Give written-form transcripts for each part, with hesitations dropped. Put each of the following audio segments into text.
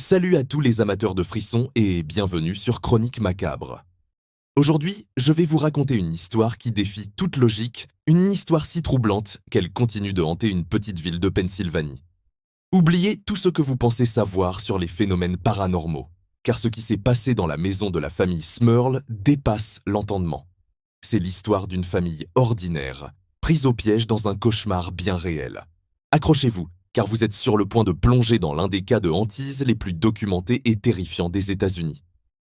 Salut à tous les amateurs de frissons et bienvenue sur Chronique Macabre. Aujourd'hui, je vais vous raconter une histoire qui défie toute logique, une histoire si troublante qu'elle continue de hanter une petite ville de Pennsylvanie. Oubliez tout ce que vous pensez savoir sur les phénomènes paranormaux, car ce qui s'est passé dans la maison de la famille Smurl dépasse l'entendement. C'est l'histoire d'une famille ordinaire, prise au piège dans un cauchemar bien réel. Accrochez-vous, car vous êtes sur le point de plonger dans l'un des cas de hantise les plus documentés et terrifiants des États-Unis.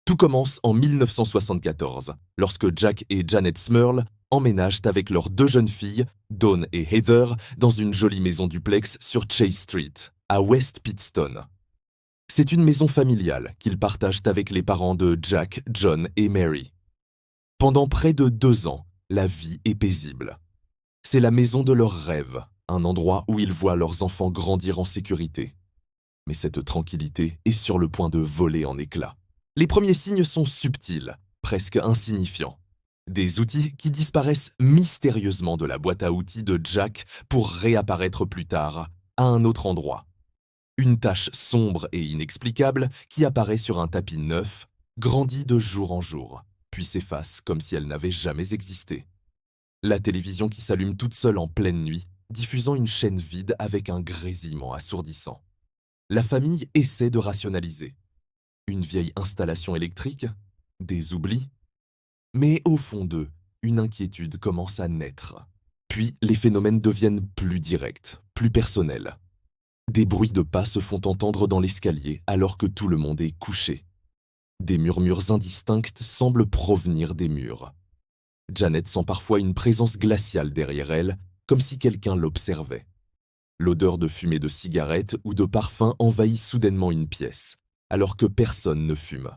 Tout commence en 1974, lorsque Jack et Janet Smurl emménagent avec leurs deux jeunes filles, Dawn et Heather, dans une jolie maison duplex sur Chase Street, à West Pittston. C'est une maison familiale qu'ils partagent avec les parents de Jack, John et Mary. Pendant près de 2 ans, la vie est paisible. C'est la maison de leurs rêves, un endroit où ils voient leurs enfants grandir en sécurité. Mais cette tranquillité est sur le point de voler en éclats. Les premiers signes sont subtils, presque insignifiants. Des outils qui disparaissent mystérieusement de la boîte à outils de Jack pour réapparaître plus tard, à un autre endroit. Une tache sombre et inexplicable qui apparaît sur un tapis neuf, grandit de jour en jour, puis s'efface comme si elle n'avait jamais existé. La télévision qui s'allume toute seule en pleine nuit, diffusant une chaîne vide avec un grésillement assourdissant. La famille essaie de rationaliser. Une vieille installation électrique, des oublis. Mais au fond d'eux, une inquiétude commence à naître. Puis les phénomènes deviennent plus directs, plus personnels. Des bruits de pas se font entendre dans l'escalier alors que tout le monde est couché. Des murmures indistincts semblent provenir des murs. Janet sent parfois une présence glaciale derrière elle, comme si quelqu'un l'observait. L'odeur de fumée de cigarette ou de parfum envahit soudainement une pièce, alors que personne ne fume.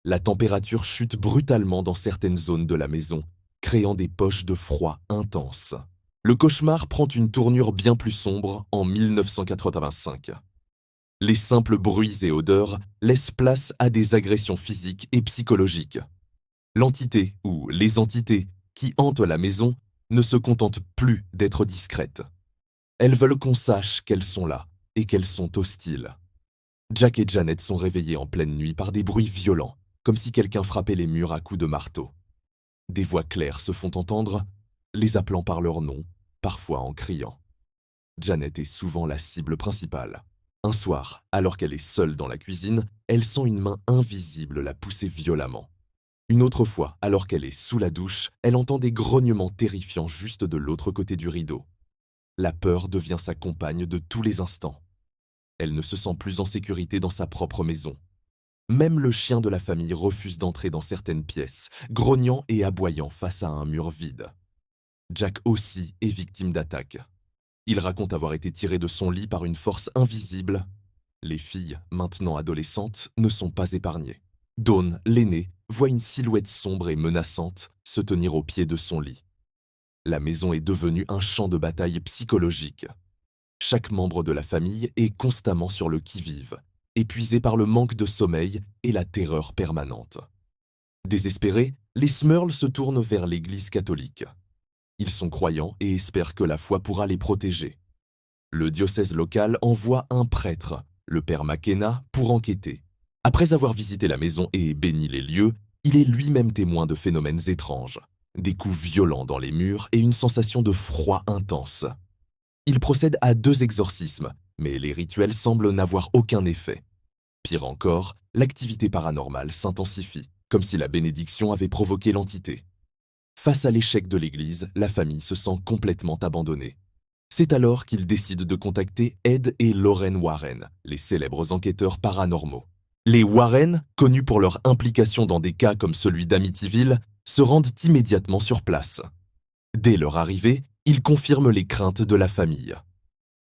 La température chute brutalement dans certaines zones de la maison, créant des poches de froid intenses. Le cauchemar prend une tournure bien plus sombre en 1985. Les simples bruits et odeurs laissent place à des agressions physiques et psychologiques. L'entité ou les entités qui hantent la maison ne se contentent plus d'être discrètes. Elles veulent qu'on sache qu'elles sont là et qu'elles sont hostiles. Jack et Janet sont réveillés en pleine nuit par des bruits violents, comme si quelqu'un frappait les murs à coups de marteau. Des voix claires se font entendre, les appelant par leur nom, parfois en criant. Janet est souvent la cible principale. Un soir, alors qu'elle est seule dans la cuisine, elle sent une main invisible la pousser violemment. Une autre fois, alors qu'elle est sous la douche, elle entend des grognements terrifiants juste de l'autre côté du rideau. La peur devient sa compagne de tous les instants. Elle ne se sent plus en sécurité dans sa propre maison. Même le chien de la famille refuse d'entrer dans certaines pièces, grognant et aboyant face à un mur vide. Jack aussi est victime d'attaques. Il raconte avoir été tiré de son lit par une force invisible. Les filles, maintenant adolescentes, ne sont pas épargnées. Dawn, l'aînée, voit une silhouette sombre et menaçante se tenir au pied de son lit. La maison est devenue un champ de bataille psychologique. Chaque membre de la famille est constamment sur le qui-vive, épuisé par le manque de sommeil et la terreur permanente. Désespérés, les Smurl se tournent vers l'Église catholique. Ils sont croyants et espèrent que la foi pourra les protéger. Le diocèse local envoie un prêtre, le père McKenna, pour enquêter. Après avoir visité la maison et béni les lieux, il est lui-même témoin de phénomènes étranges. Des coups violents dans les murs et une sensation de froid intense. Il procède à 2 exorcismes, mais les rituels semblent n'avoir aucun effet. Pire encore, l'activité paranormale s'intensifie, comme si la bénédiction avait provoqué l'entité. Face à l'échec de l'Église, la famille se sent complètement abandonnée. C'est alors qu'ils décident de contacter Ed et Lorraine Warren, les célèbres enquêteurs paranormaux. Les Warren, connus pour leur implication dans des cas comme celui d'Amityville, se rendent immédiatement sur place. Dès leur arrivée, ils confirment les craintes de la famille.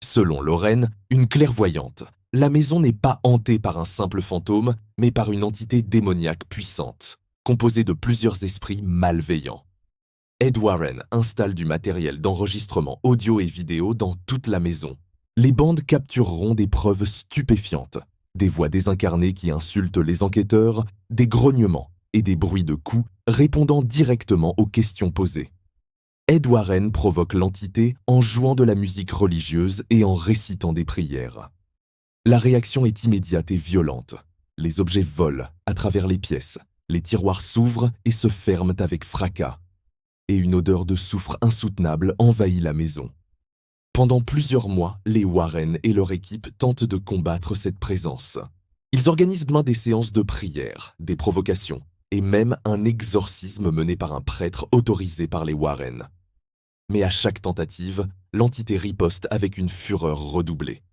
Selon Lorraine, une clairvoyante, la maison n'est pas hantée par un simple fantôme, mais par une entité démoniaque puissante, composée de plusieurs esprits malveillants. Ed Warren installe du matériel d'enregistrement audio et vidéo dans toute la maison. Les bandes captureront des preuves stupéfiantes, des voix désincarnées qui insultent les enquêteurs, des grognements et des bruits de coups répondant directement aux questions posées. Ed Warren provoque l'entité en jouant de la musique religieuse et en récitant des prières. La réaction est immédiate et violente. Les objets volent à travers les pièces, les tiroirs s'ouvrent et se ferment avec fracas, et une odeur de soufre insoutenable envahit la maison. Pendant plusieurs mois, les Warren et leur équipe tentent de combattre cette présence. Ils organisent demain des séances de prière, des provocations, et même un exorcisme mené par un prêtre autorisé par les Warren. Mais à chaque tentative, l'entité riposte avec une fureur redoublée.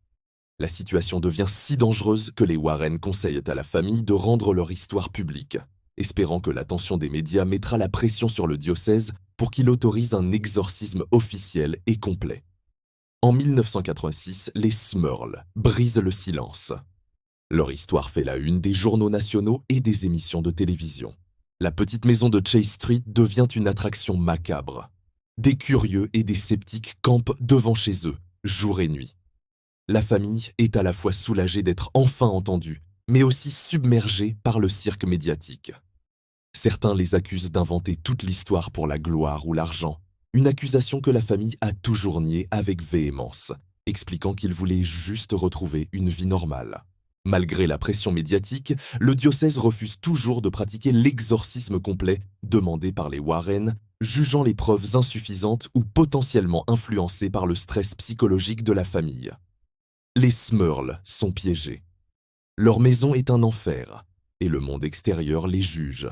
La situation devient si dangereuse que les Warren conseillent à la famille de rendre leur histoire publique, espérant que l'attention des médias mettra la pression sur le diocèse pour qu'il autorise un exorcisme officiel et complet. En 1986, les Smurl brisent le silence. Leur histoire fait la une des journaux nationaux et des émissions de télévision. La petite maison de Chase Street devient une attraction macabre. Des curieux et des sceptiques campent devant chez eux, jour et nuit. La famille est à la fois soulagée d'être enfin entendue, mais aussi submergée par le cirque médiatique. Certains les accusent d'inventer toute l'histoire pour la gloire ou l'argent, une accusation que la famille a toujours niée avec véhémence, expliquant qu'ils voulaient juste retrouver une vie normale. Malgré la pression médiatique, le diocèse refuse toujours de pratiquer l'exorcisme complet demandé par les Warren, jugeant les preuves insuffisantes ou potentiellement influencées par le stress psychologique de la famille. Les Smurl sont piégés. Leur maison est un enfer, et le monde extérieur les juge.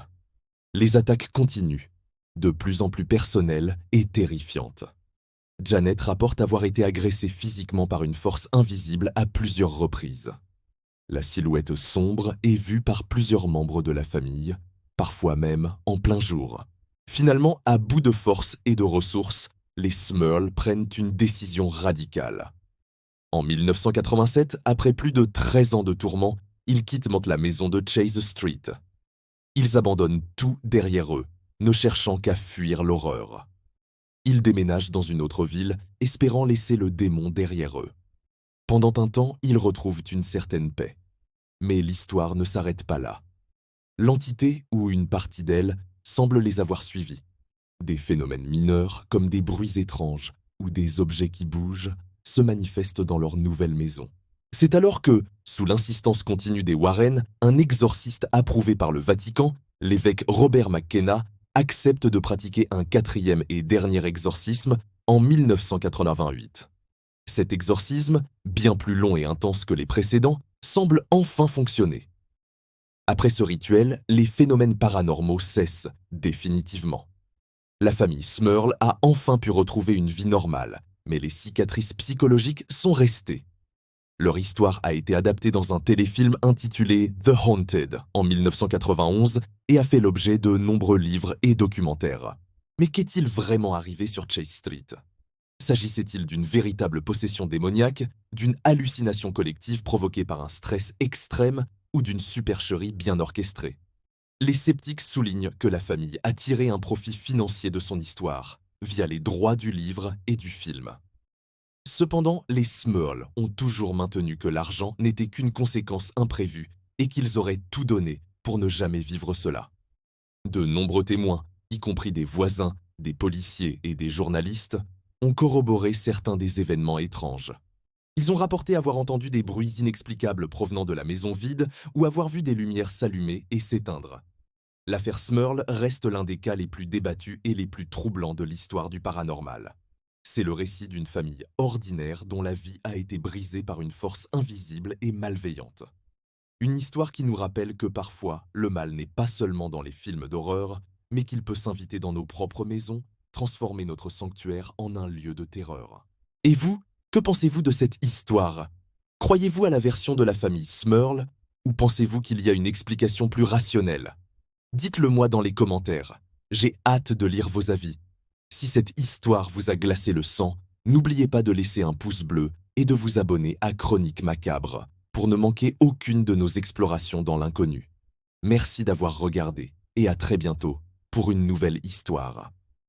Les attaques continuent, de plus en plus personnelles et terrifiantes. Janet rapporte avoir été agressée physiquement par une force invisible à plusieurs reprises. La silhouette sombre est vue par plusieurs membres de la famille, parfois même en plein jour. Finalement, à bout de force et de ressources, les Smurl prennent une décision radicale. En 1987, après plus de 13 ans de tourments, ils quittent la maison de Chase Street. Ils abandonnent tout derrière eux, ne cherchant qu'à fuir l'horreur. Ils déménagent dans une autre ville, espérant laisser le démon derrière eux. Pendant un temps, ils retrouvent une certaine paix. Mais l'histoire ne s'arrête pas là. L'entité, ou une partie d'elle, semble les avoir suivis. Des phénomènes mineurs, comme des bruits étranges ou des objets qui bougent, se manifestent dans leur nouvelle maison. C'est alors que, sous l'insistance continue des Warren, un exorciste approuvé par le Vatican, l'évêque Robert McKenna, accepte de pratiquer un quatrième et dernier exorcisme en 1988. Cet exorcisme, bien plus long et intense que les précédents, semble enfin fonctionner. Après ce rituel, les phénomènes paranormaux cessent définitivement. La famille Smurl a enfin pu retrouver une vie normale, mais les cicatrices psychologiques sont restées. Leur histoire a été adaptée dans un téléfilm intitulé The Haunted en 1991 et a fait l'objet de nombreux livres et documentaires. Mais qu'est-il vraiment arrivé sur Chase Street ? S'agissait-il d'une véritable possession démoniaque, d'une hallucination collective provoquée par un stress extrême ou d'une supercherie bien orchestrée ? Les sceptiques soulignent que la famille a tiré un profit financier de son histoire, via les droits du livre et du film. Cependant, les Smurl ont toujours maintenu que l'argent n'était qu'une conséquence imprévue et qu'ils auraient tout donné pour ne jamais vivre cela. De nombreux témoins, y compris des voisins, des policiers et des journalistes, ont corroboré certains des événements étranges. Ils ont rapporté avoir entendu des bruits inexplicables provenant de la maison vide ou avoir vu des lumières s'allumer et s'éteindre. L'affaire Smurl reste l'un des cas les plus débattus et les plus troublants de l'histoire du paranormal. C'est le récit d'une famille ordinaire dont la vie a été brisée par une force invisible et malveillante. Une histoire qui nous rappelle que parfois, le mal n'est pas seulement dans les films d'horreur, mais qu'il peut s'inviter dans nos propres maisons, transformer notre sanctuaire en un lieu de terreur. Et vous, que pensez-vous de cette histoire ? Croyez-vous à la version de la famille Smurl ou pensez-vous qu'il y a une explication plus rationnelle ? Dites-le moi dans les commentaires. J'ai hâte de lire vos avis. Si cette histoire vous a glacé le sang, n'oubliez pas de laisser un pouce bleu et de vous abonner à Chroniques Macabres pour ne manquer aucune de nos explorations dans l'inconnu. Merci d'avoir regardé et à très bientôt pour une nouvelle histoire.